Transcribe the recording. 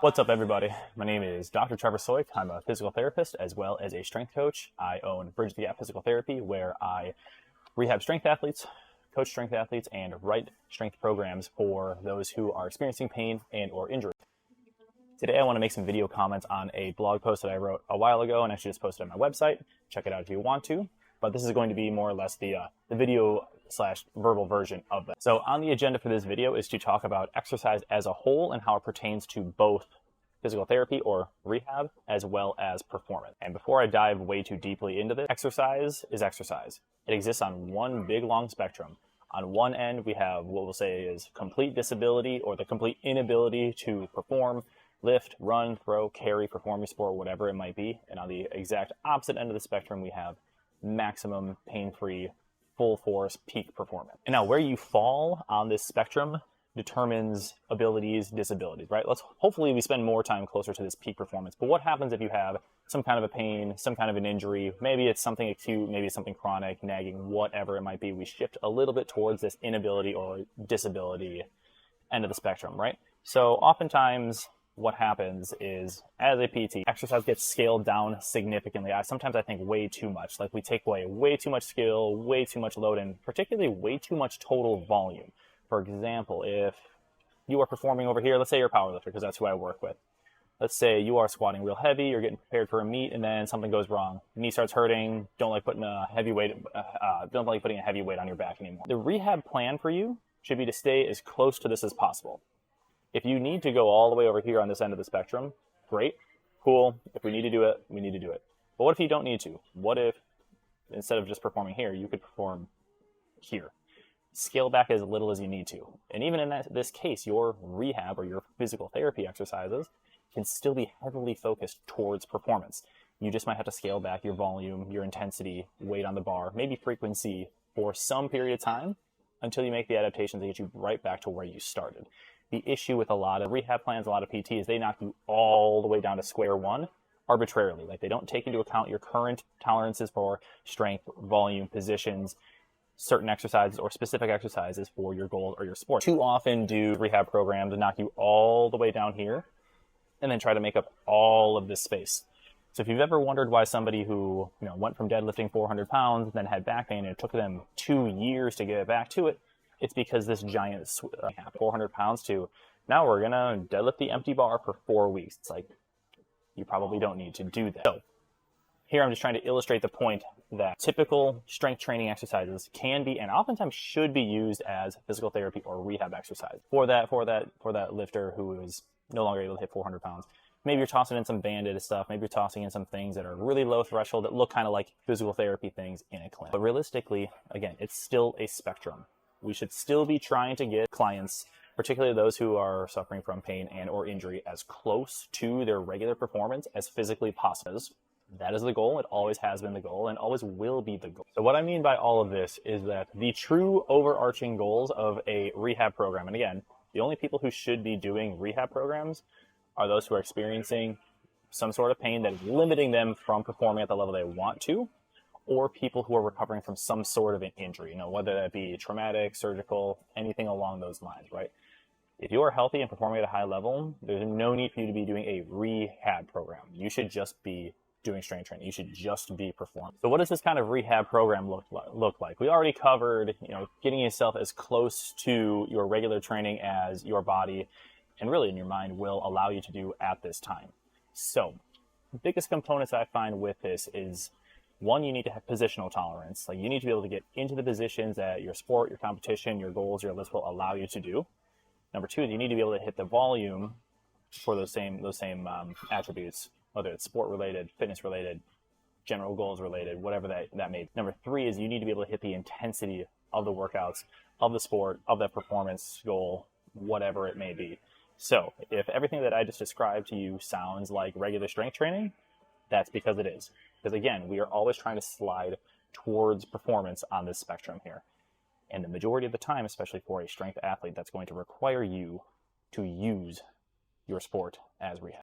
What's up, everybody? My name is Dr. Trevor Soik. I'm a physical therapist as well as a strength coach. I own Bridge the Gap Physical Therapy, where I rehab strength athletes, coach strength athletes, and write strength programs for those who are experiencing pain and or injury. Today, I want to make some video comments on a blog post that I wrote a while ago and actually just posted on my website. Check it out if you want to. But this is going to be more or less the video / verbal version of that. So on the agenda for this video is to talk about exercise as a whole and how it pertains to both physical therapy or rehab as well as performance. And before I dive way too deeply into this, exercise is exercise. It exists on one big long spectrum. On one end, we have what we'll say is complete disability or the complete inability to perform, lift, run, throw, carry, perform your sport, whatever it might be. And on the exact opposite end of the spectrum, we have maximum pain-free, full force, peak performance. And now where you fall on this spectrum determines abilities, disabilities, right? Hopefully we spend more time closer to this peak performance. But what happens if you have some kind of a pain, some kind of an injury, maybe it's something acute, maybe it's something chronic, nagging, whatever it might be, we shift a little bit towards this inability or disability end of the spectrum, right? So oftentimes what happens is, as a PT, exercise gets scaled down significantly. Sometimes I think way too much. Like we take away way too much skill, way too much load, and particularly way too much total volume. For example, if you are performing over here, let's say you're a powerlifter, because that's who I work with. Let's say you are squatting real heavy, you're getting prepared for a meet, and then something goes wrong. Knee starts hurting, don't like putting a heavy weight on your back anymore. The rehab plan for you should be to stay as close to this as possible. If you need to go all the way over here on this end of the spectrum, great, cool. If we need to do it, we need to do it. But what if you don't need to? What if, instead of just performing here, you could perform here? Scale back as little as you need to. And even in this case, your rehab or your physical therapy exercises can still be heavily focused towards performance. You just might have to scale back your volume, your intensity, weight on the bar, maybe frequency for some period of time until you make the adaptations that get you right back to where you started. The issue with a lot of rehab plans, a lot of PTs, they knock you all the way down to square one arbitrarily. Like they don't take into account your current tolerances for strength, volume, positions, certain exercises or specific exercises for your goal or your sport. Too often do rehab programs knock you all the way down here and then try to make up all of this space. So if you've ever wondered why somebody who went from deadlifting 400 pounds, then had back pain, and it took them 2 years to get back to it, it's because this giant 400 pounds to now we're gonna deadlift the empty bar for 4 weeks. It's like, you probably don't need to do that. So here I'm just trying to illustrate the point that typical strength training exercises can be and oftentimes should be used as physical therapy or rehab exercise for that lifter who is no longer able to hit 400 pounds. Maybe you're tossing in some banded stuff. Maybe you're tossing in some things that are really low threshold that look kind of like physical therapy things in a clinic. But realistically, again, it's still a spectrum. We should still be trying to get clients, particularly those who are suffering from pain and or injury, as close to their regular performance as physically possible. That is the goal. It always has been the goal and always will be the goal. So what I mean by all of this is that the true overarching goals of a rehab program, and again, the only people who should be doing rehab programs are those who are experiencing some sort of pain that is limiting them from performing at the level they want to, or people who are recovering from some sort of an injury, whether that be traumatic, surgical, anything along those lines, right? If you are healthy and performing at a high level, there's no need for you to be doing a rehab program. You should just be doing strength training. You should just be performing. So what does this kind of rehab program look like? We already covered, getting yourself as close to your regular training as your body and really in your mind will allow you to do at this time. So the biggest components I find with this is, one, you need to have positional tolerance. Like you need to be able to get into the positions that your sport, your competition, your goals, your list will allow you to do. Number two, you need to be able to hit the volume for those same attributes, whether it's sport related, fitness related, general goals related, whatever that may be. Number three is you need to be able to hit the intensity of the workouts, of the sport, of that performance goal, whatever it may be. So if everything that I just described to you sounds like regular strength training, that's because it is. Because again, we are always trying to slide towards performance on this spectrum here. And the majority of the time, especially for a strength athlete, that's going to require you to use your sport as rehab.